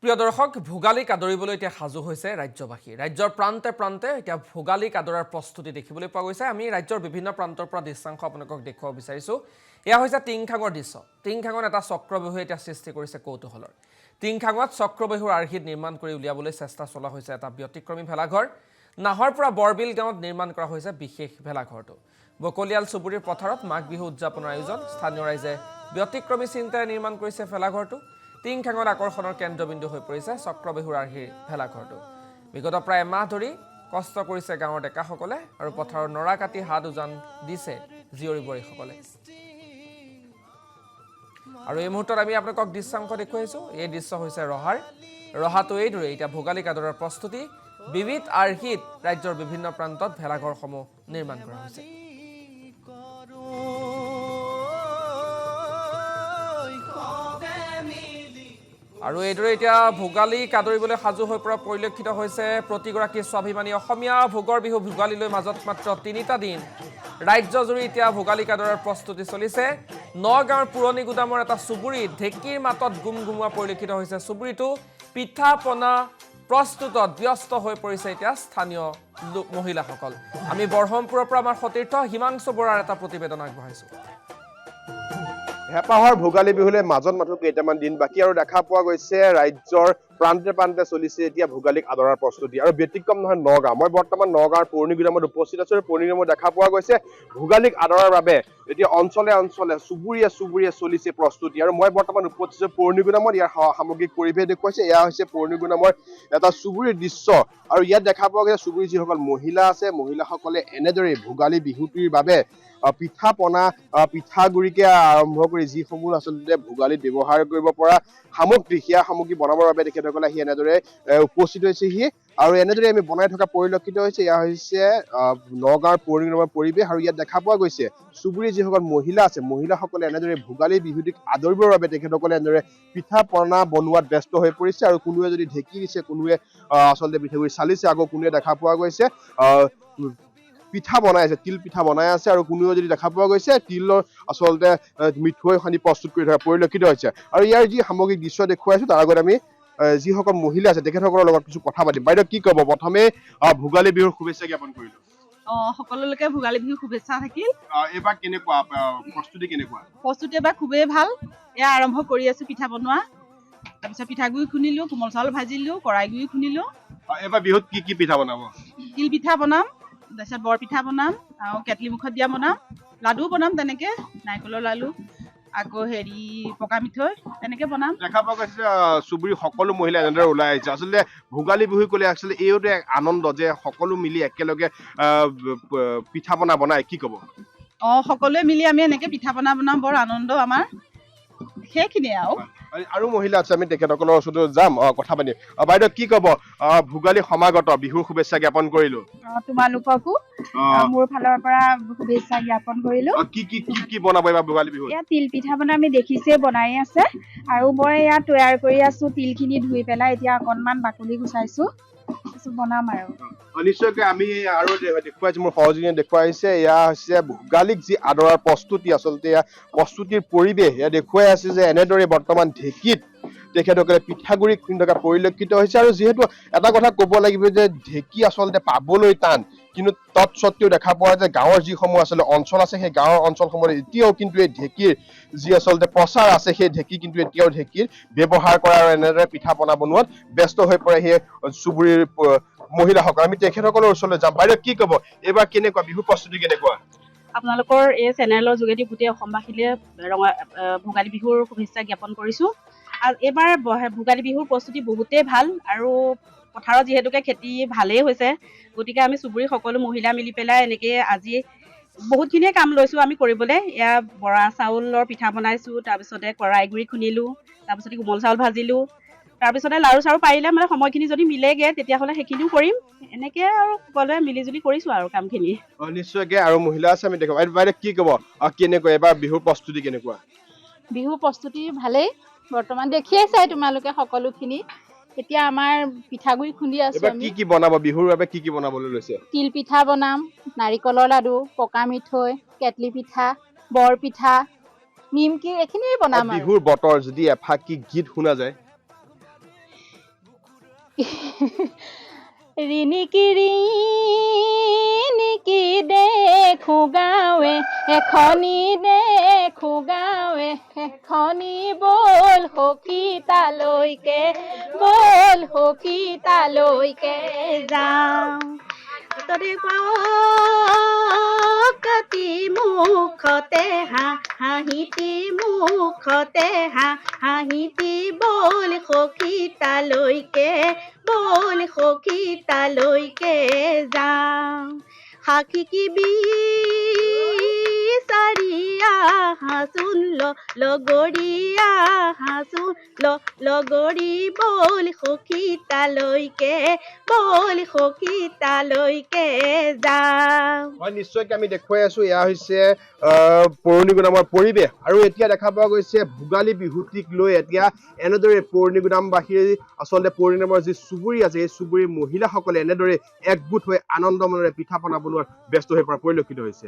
প্ৰিয় দৰ্শক ভোগালীক আদৰিবলৈ এতিয়া সাজু হৈছে ৰাজ্যবাসী ৰাজ্যৰ প্ৰান্তে প্ৰান্তে এতিয়া ভোগালীক আদৰাৰ প্ৰস্তুতি দেখিবলৈ পোৱা গৈছে আমি ৰাজ্যৰ বিভিন্ন প্ৰান্তৰ পৰা দৃশ্যাংশ আপোনালোকক দেখুৱাব বিচাৰিছো এয়া হৈছে টিংখাঙৰ দৃশ্য টিংখাঙত এটা চক্ৰবিহু এতিয়া সৃষ্টি কৰিছে কৌতুহলৰ টিংখাঙত চক্ৰবিহুৰ আৰ্হিত নিৰ্মাণ কৰি উলিয়াবলৈ চেষ্টা চলা হৈছে এটা ব্যতিক্ৰমী ভেলাঘৰ নাহৰ পৰা বৰবিল গাঁৱত নিৰ্মাণ কৰা হৈছে বিশেষ ভেলাঘৰটো বকলিয়াল চুবুৰীৰ পথাৰত মাঘ বিহু উদযাপনৰ আয়োজন স্থানীয় ৰাইজে ব্যতিক্ৰমী চিন্তাৰে নিৰ্মাণ কৰিছে ভেলাঘৰটো টিংখাঙৰ আকৰ্ষণৰ কেন্দ্ৰবিন্দু হৈ পৰিছে চক্ৰবিহুৰ আৰ্হিৰ ভেলাঘৰটো বিগত প্ৰায় এমাহ ধৰি কষ্ট কৰিছে গাঁৱৰ ডেকাসকলে আৰু পথাৰৰ নৰা কাটি হাত উজান দিছে জীয়ৰী বোৱাৰীসকলে আৰু এই মুহূৰ্তত আমি আপোনালোকক দৃশ্যাংশ দেখুৱাইছো এই দৃশ্য হৈছে ৰহাটো এইদৰে এতিয়া ভোগালীক আদৰাৰ প্ৰস্তুতি বিবিধ আৰ্হিত ৰাজ্যৰ বিভিন্ন প্ৰান্তত ভেলাঘৰসমূহ নিৰ্মাণ কৰা হৈছে আৰু এইদৰে এতিয়া ভোগালীক আদৰিবলৈ সাজু হৈ পৰা পৰিলক্ষিত হৈছে প্ৰতিগৰাকী স্বাভিমানী অসমীয়া ভোগৰ বিহু ভোগালীলৈ মাজত মাত্ৰ ৩টা দিন ৰাজ্যজুৰি এতিয়া ভোগালীক আদৰাৰ প্ৰস্তুতি চলিছে নগাঁৱৰ পুৰণি গুদামৰ এটা চুবুৰীত ঢেঁকীৰ মাতত গুমগুমোৱা পৰিলক্ষিত হৈছে চুবুৰীটো পিঠা পনা প্ৰস্তুতত ব্যস্ত হৈ পৰিছে এতিয়া স্থানীয় মহিলাসকল আমি বৰহমপুৰৰ পৰা আমাৰ সতীৰ্থ হিমাংশু বৰাৰ এটা প্ৰতিবেদন আগবঢ়াইছো হেঁপাহৰ ভোগালী বিহুলৈ মাজত মাত্ৰ কেইটামান দিন বাকী আৰু দেখা পোৱা গৈছে ৰাজ্যৰ প্ৰান্তে প্ৰান্তে চলিছে এতিয়া ভোগালীক আদৰাৰ প্ৰস্তুতি আৰু ব্যতিক্ৰম নহয় নগাঁও মই বৰ্তমান নগাঁৱৰ পুৰণি গুদামত উপস্থিত আছো আৰু পুৰণি গুদামত দেখা পোৱা গৈছে ভোগালীক আদৰাৰ বাবে এতিয়া অঞ্চলে অঞ্চলে চুবুৰীয়ে চলিছে প্ৰস্তুতি আৰু মই বৰ্তমান উপস্থিত আছো পুৰণি গুদামত ইয়াৰ সামগ্ৰিক পৰিৱেশ দেখুৱাইছে এয়া হৈছে পুৰণি গুদামৰ এটা চুবুৰীৰ দৃশ্য আৰু ইয়াত দেখা পোৱা গৈছে চুবুৰীৰ যিসকল মহিলা আছে মহিলাসকলে এনেদৰে ভোগালী বিহুটিৰ বাবে পিঠা পনা পিঠাগুড়িকে আৰম্ভ কৰি যিসমূহ আচলতে ভোগালীত ব্যৱহাৰ কৰিব পৰা সামগ্ৰী সেয়া সামগ্ৰী বনাবৰ বাবে তেখেতসকলে আহি এনেদৰে উপস্থিত হৈছেহি আৰু এনেদৰে আমি বনাই থকা পৰিলক্ষিত হৈছে এয়া হৈছে নগাঁৱৰ পুৰণি গুদামৰ পৰিৱেশ আৰু ইয়াত দেখা পোৱা গৈছে চুবুৰীৰ যিসকল মহিলা আছে মহিলাসকলে এনেদৰে ভোগালী বিহুটিক আদৰিবৰ বাবে তেখেতসকলে এনেদৰে পিঠা পনা বনোৱাত ব্যস্ত হৈ পৰিছে আৰু কোনোৱে যদি ঢেঁকী দিছে কোনোৱে আচলতে পিঠাগুড়ি চালিছে আকৌ কোনোৱে দেখা পোৱা গৈছে পিঠা বনাই আছে তিল পিঠা বনাই আছে আৰু কোনোৱে যদি দেখা পোৱা গৈছে তিলৰ আচলতে মিঠৈ সানি প্ৰস্তুত কৰি থকা পৰিলক্ষিত হৈছে আৰু ইয়াৰ যি সামগ্ৰিক দৃশ্য দেখুৱাইছো তাৰ আগত আমি যিসকল মহিলা আছে তেখেতসকলৰ লগত কিছু কথা পাতিম বাইদেউ কি ক'ব প্ৰথমে ভোগালী বিহুৰ শুভেচ্ছা জ্ঞাপন কৰিলো সকলোলৈকে ভোগালী বিহুৰ শুভেচ্ছা থাকিল এইবাৰ কেনেকুৱা প্ৰস্তুতি এবাৰ খুবেই ভাল এয়া আৰম্ভ কৰি আছো পিঠা বনোৱা তাৰপিছত পিঠাগুড়ি খুন্দিলো কোমল চাউল ভাজিলো কৰাই গুড়ি খুন্দিলো এইবাৰ বিহুত কি পিঠা বনাব তিল পিঠা বনাম তাৰপিছত বৰ পিঠা বনাম আৰু কেটলি মুখত দিয়া বনাম লাডু বনাম তেনেকে নাৰিকলৰ লাডু আকৌ পকা মিঠৈ তেনেকে বনাম দেখা পোৱা গৈছে চুবুৰী সকলো মহিলা এনেদৰে ওলাই আহিছে আচলতে ভোগালী বিহু ক'লে আচলতে এইটো এক আনন্দ যে সকলো মিলি একেলগে পিঠা পনা বনাই কি ক'ব সকলোৱে মিলি আমি এনেকে পিঠা পনা বনাম বৰ আনন্দ আমাৰ সেইখিনিয়ে আৰু মহিলা আছে আমি তেখেতসকলৰ ওচৰত যাম কথা পাতিম বাইদেউ কি ক'ব ভোগালী সমাগত বিহুৰ শুভেচ্ছা জ্ঞাপন কৰিলো তোমালোককো মোৰ ফালৰ পৰা শুভেচ্ছা জ্ঞাপন কৰিলো কি বনাব এইবাৰ ভোগালী বিহু ইয়াত তিল পিঠা বনাই আমি দেখিছে বনাই আছে আৰু মই ইয়াত তৈয়াৰ কৰি আছো তিলখিনি ধুই পেলাই এতিয়া অকনমান বাকলি গুচাইছো বনাম আৰু নিশ্চয়কৈ আমি আৰু দেখুৱাইছো মোৰ সহযোগীয়ে দেখুৱাইছে এয়া হৈছে ভোগালীক যি আদৰাৰ প্ৰস্তুতি আচলতে এয়া প্ৰস্তুতিৰ পৰিৱেশ এয়া দেখুৱাই আছে যে এনেদৰে বৰ্তমান ঢেঁকীত তেখেতসকলে পিঠাগুড়ি খুন্দি থকা পৰিলক্ষিত হৈছে আৰু যিহেতু এটা কথা ক'ব লাগিব যে ঢেঁকী আচলতে পাবলৈ টান কিন্তু তৎসত্ত্বেও দেখা পোৱা যায় গাঁৱৰ যিসমূহ আচলতে অঞ্চল আছে সেই গাঁৱৰ অঞ্চলসমূহত এতিয়াও কিন্তু এই ঢেঁকীৰ যি আচলতে প্ৰচাৰ আছে সেই ঢেঁকী কিন্তু এতিয়াও ঢেঁকীৰ ব্যৱহাৰ কৰা আৰু এনেদৰে পিঠা পনা বনোৱাত ব্যস্ত হৈ পৰে সেই চুবুৰীৰ মহিলাসকল আমি তেখেতসকলৰ ওচৰলৈ যাম বাইদেউ কি ক'ব এইবাৰ কেনেকুৱা বিহু প্ৰস্তুতি কেনেকুৱা আপোনালোকৰ এই চেনেলৰ যোগেদি গোটেই অসমবাসীলৈ ভোগালী বিহুৰ শুভেচ্ছা জ্ঞাপন কৰিছো আৰু এইবাৰ ভোগালী বিহুৰ প্ৰস্তুতি বহুতেই ভাল আৰু পথাৰত যিহেতুকে খেতি ভালেই হৈছে গতিকে আমি চুবুৰী সকলো মহিলা মিলি পেলাই এনেকে আজি বহুতখিনিয়ে কাম লৈছো আমি কৰিবলৈ এয়া বৰা চাউলৰ পিঠা বনাইছো তাৰপিছতে কৰাই গুড়ি খুন্দিলো তাৰপিছতে কোমল চাউল ভাজিলো তাৰপিছতে লাৰু চাৰু পাৰিলে মানে সময়খিনি যদি মিলেগে তেতিয়াহ'লে সেইখিনিও কৰিম এনেকে আৰু সকলোৱে মিলিজুলি কৰিছো আৰু কামখিনি নিশ্চয়কৈ আৰু মহিলা আছে আমি দেখো বাইদেউ কি ক'ব কেনেকুৱা এবাৰ বিহুৰ প্ৰস্তুতি কেনেকুৱা বিহুৰ প্ৰস্তুতি ভালেই বৰ্তমান দেখিয়ে চাই তোমালোকে সকলোখিনি এতিয়া আমাৰ পিঠাগুড়ি খুন্দি আছো আমি কি বনাব বিহুৰ বাবে কি বনাবলৈ লৈছে তিল পিঠা বনাম নাৰিকলৰ লাডু পকা মিঠৈ কেটলি পিঠা বৰ পিঠা নিমকি এইখিনিয়ে বনাম বিহুৰ বতৰ যদি এফাকি গীত শুনা যায় ৰিণিকি দেখো গাঁৱে এখনি দেখো গাঁৱে এখনি বল সখী তালৈকে যাওঁ ততে কাতি মুখতে হাঁহিতি মুখতে হাঁহিতি বল সখী তালৈকে যাওঁ সাক্ষী কি বিচাৰিয়া হাচোন লগৰীয়া হাচোন লগৰী বল সখী তালৈকে যাওঁ হয় নিশ্চয়কৈ আমি দেখুৱাই আছো এয়া হৈছে পৌৰণি গুদামৰ পৰিৱেশ আৰু এতিয়া দেখা পোৱা গৈছে ভোগালী বিহুটিক লৈ এতিয়া এনেদৰে পৌৰণি গুদামবাসীৰ আচলতে পৌৰণি নামৰ যি চুবুৰী আছে এই চুবুৰীৰ মহিলাসকলে এনেদৰে একগোট হৈ আনন্দ মনেৰে পিঠা পনা বনোৱাৰ ব্যস্ত হৈ পৰা পৰিলক্ষিত হৈছে